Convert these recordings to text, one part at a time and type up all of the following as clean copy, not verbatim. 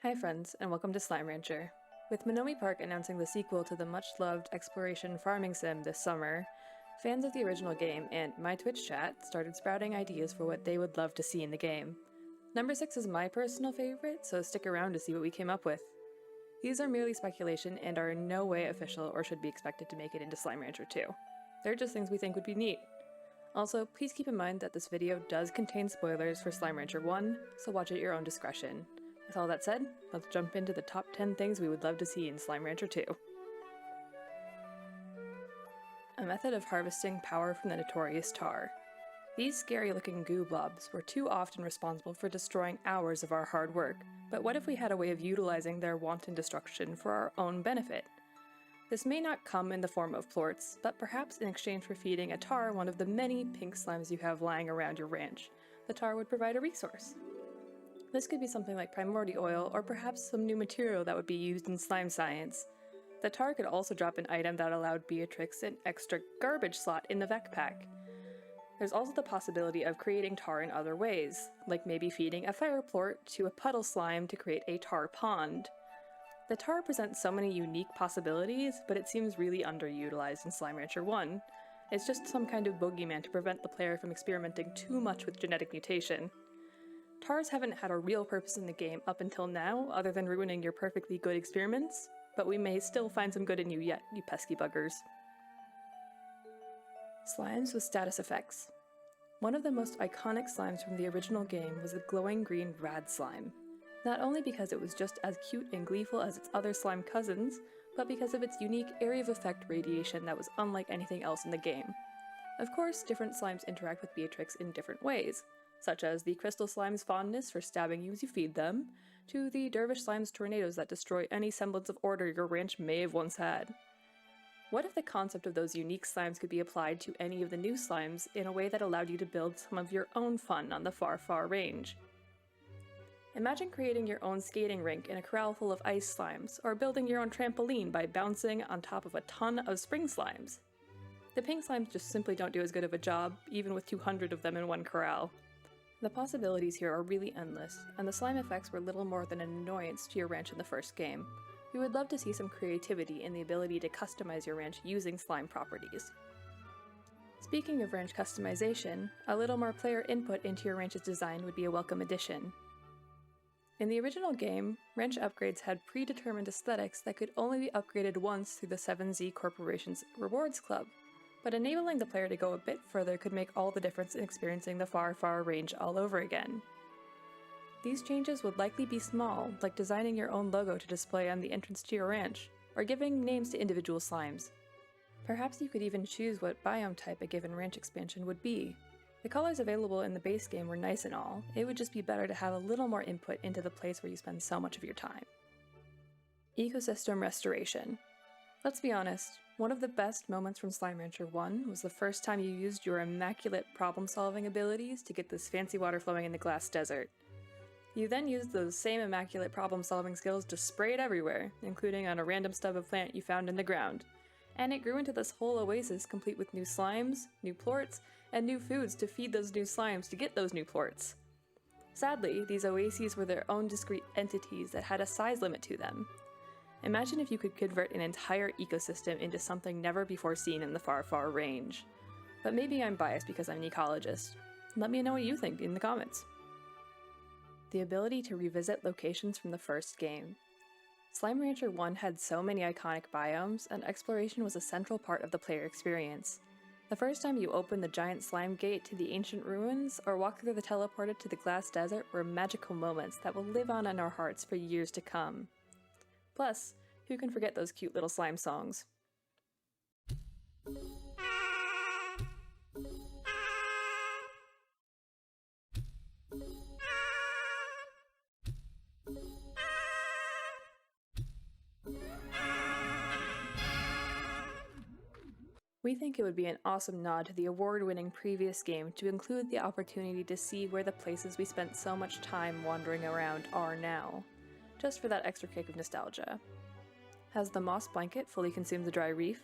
Hi friends, and welcome to Slime Rancher. With Monomi Park announcing the sequel to the much-loved exploration farming sim this summer, fans of the original game and my Twitch chat started sprouting ideas for what they would love to see in the game. Number 6 is my personal favorite, so stick around to see what we came up with. These are merely speculation and are in no way official or should be expected to make it into Slime Rancher 2. They're just things we think would be neat. Also, please keep in mind that this video does contain spoilers for Slime Rancher 1, so watch at your own discretion. With all that said, let's jump into the top 10 things we would love to see in Slime Rancher 2. A method of harvesting power from the notorious tar. These scary-looking goo blobs were too often responsible for destroying hours of our hard work, but what if we had a way of utilizing their wanton destruction for our own benefit? This may not come in the form of plorts, but perhaps in exchange for feeding a tar one of the many pink slimes you have lying around your ranch, the tar would provide a resource. This could be something like primordial oil, or perhaps some new material that would be used in slime science. The tar could also drop an item that allowed Beatrix an extra garbage slot in the backpack. There's also the possibility of creating tar in other ways, like maybe feeding a fire plort to a puddle slime to create a tar pond. The tar presents so many unique possibilities, but it seems really underutilized in Slime Rancher 1. It's just some kind of bogeyman to prevent the player from experimenting too much with genetic mutation. Tars haven't had a real purpose in the game up until now, other than ruining your perfectly good experiments, but we may still find some good in you yet, you pesky buggers. Slimes with status effects. One of the most iconic slimes from the original game was the glowing green rad slime. Not only because it was just as cute and gleeful as its other slime cousins, but because of its unique area of effect radiation that was unlike anything else in the game. Of course, different slimes interact with Beatrix in different ways, such as the crystal slime's fondness for stabbing you as you feed them, to the dervish slime's tornadoes that destroy any semblance of order your ranch may have once had. What if the concept of those unique slimes could be applied to any of the new slimes in a way that allowed you to build some of your own fun on the far, far range? Imagine creating your own skating rink in a corral full of ice slimes, or building your own trampoline by bouncing on top of a ton of spring slimes. The pink slimes just simply don't do as good of a job, even with 200 of them in one corral. The possibilities here are really endless, and the slime effects were little more than an annoyance to your ranch in the first game. We would love to see some creativity in the ability to customize your ranch using slime properties. Speaking of ranch customization, a little more player input into your ranch's design would be a welcome addition. In the original game, ranch upgrades had predetermined aesthetics that could only be upgraded once through the 7Z Corporation's Rewards Club, but enabling the player to go a bit further could make all the difference in experiencing the far, far range all over again. These changes would likely be small, like designing your own logo to display on the entrance to your ranch, or giving names to individual slimes. Perhaps you could even choose what biome type a given ranch expansion would be. The colors available in the base game were nice and all, it would just be better to have a little more input into the place where you spend so much of your time. Ecosystem restoration. Let's be honest, one of the best moments from Slime Rancher 1 was the first time you used your immaculate problem-solving abilities to get this fancy water flowing in the glass desert. You then used those same immaculate problem-solving skills to spray it everywhere, including on a random stub of plant you found in the ground. And it grew into this whole oasis complete with new slimes, new plorts, and new foods to feed those new slimes to get those new plorts. Sadly, these oases were their own discrete entities that had a size limit to them. Imagine if you could convert an entire ecosystem into something never before seen in the far, far range. But maybe I'm biased because I'm an ecologist. Let me know what you think in the comments. The ability to revisit locations from the first game. Slime Rancher 1 had so many iconic biomes, and exploration was a central part of the player experience. The first time you opened the giant slime gate to the ancient ruins, or walked through the teleporter to the glass desert were magical moments that will live on in our hearts for years to come. Plus, who can forget those cute little slime songs? We think it would be an awesome nod to the award-winning previous game to include the opportunity to see where the places we spent so much time wandering around are now, just for that extra kick of nostalgia. Has the moss blanket fully consumed the dry reef?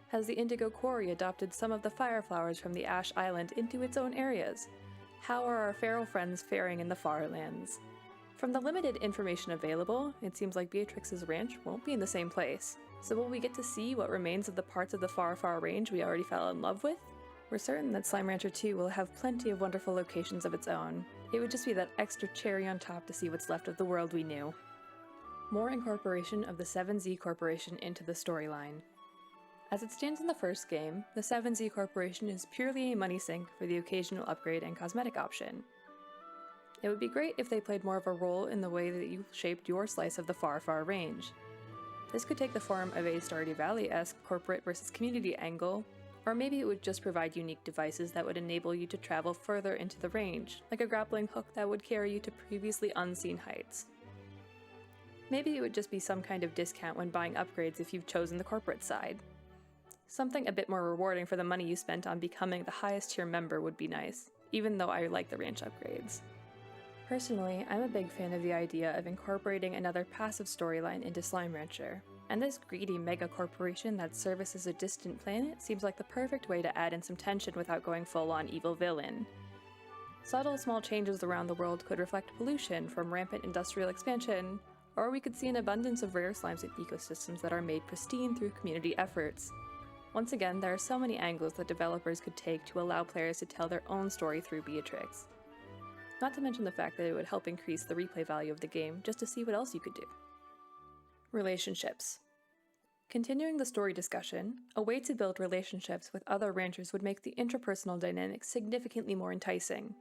Has the indigo quarry adopted some of the fire flowers from the ash island into its own areas? How are our feral friends faring in the far lands? From the limited information available, it seems like Beatrix's ranch won't be in the same place. So will we get to see what remains of the parts of the far, far range we already fell in love with? We're certain that Slime Rancher 2 will have plenty of wonderful locations of its own. It would just be that extra cherry on top to see what's left of the world we knew. More incorporation of the 7Z Corporation into the storyline. As it stands in the first game, the 7Z Corporation is purely a money sink for the occasional upgrade and cosmetic option. It would be great if they played more of a role in the way that you shaped your slice of the far, far range. This could take the form of a Stardew Valley-esque corporate versus community angle, or maybe it would just provide unique devices that would enable you to travel further into the range, like a grappling hook that would carry you to previously unseen heights. Maybe it would just be some kind of discount when buying upgrades if you've chosen the corporate side. Something a bit more rewarding for the money you spent on becoming the highest tier member would be nice, even though I like the ranch upgrades. Personally, I'm a big fan of the idea of incorporating another passive storyline into Slime Rancher, and this greedy mega corporation that services a distant planet seems like the perfect way to add in some tension without going full-on evil villain. Subtle small changes around the world could reflect pollution from rampant industrial expansion, or we could see an abundance of rare slimes and ecosystems that are made pristine through community efforts. Once again, there are so many angles that developers could take to allow players to tell their own story through Beatrix. Not to mention the fact that it would help increase the replay value of the game just to see what else you could do. Relationships. Continuing the story discussion, a way to build relationships with other ranchers would make the interpersonal dynamics significantly more enticing.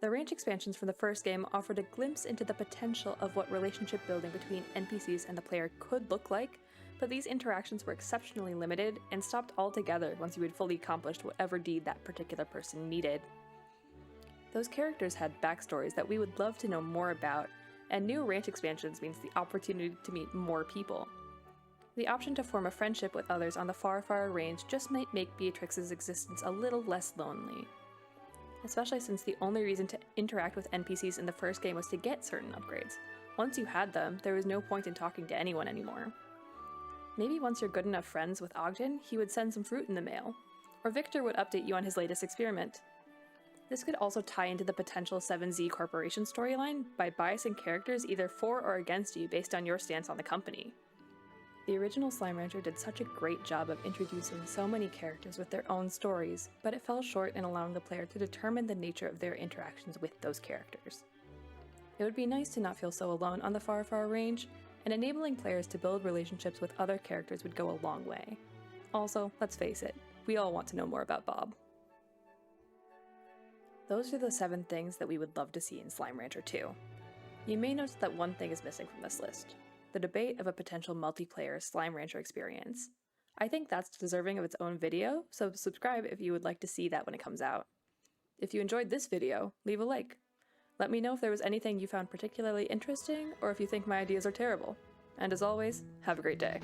The ranch expansions from the first game offered a glimpse into the potential of what relationship building between NPCs and the player could look like, but these interactions were exceptionally limited and stopped altogether once you had fully accomplished whatever deed that particular person needed. Those characters had backstories that we would love to know more about, and new ranch expansions means the opportunity to meet more people. The option to form a friendship with others on the far, far range just might make Beatrix's existence a little less lonely. Especially since the only reason to interact with NPCs in the first game was to get certain upgrades. Once you had them, there was no point in talking to anyone anymore. Maybe once you're good enough friends with Ogden, he would send some fruit in the mail. Or Victor would update you on his latest experiment. This could also tie into the potential 7Z Corporation storyline by biasing characters either for or against you based on your stance on the company. The original Slime Rancher did such a great job of introducing so many characters with their own stories, but it fell short in allowing the player to determine the nature of their interactions with those characters. It would be nice to not feel so alone on the far, far range, and enabling players to build relationships with other characters would go a long way. Also, let's face it, we all want to know more about Bob. Those are the 7 things that we would love to see in Slime Rancher 2. You may notice that one thing is missing from this list: the debate of a potential multiplayer Slime Rancher experience. I think that's deserving of its own video, so subscribe if you would like to see that when it comes out. If you enjoyed this video, leave a like. Let me know if there was anything you found particularly interesting, or if you think my ideas are terrible. And as always, have a great day.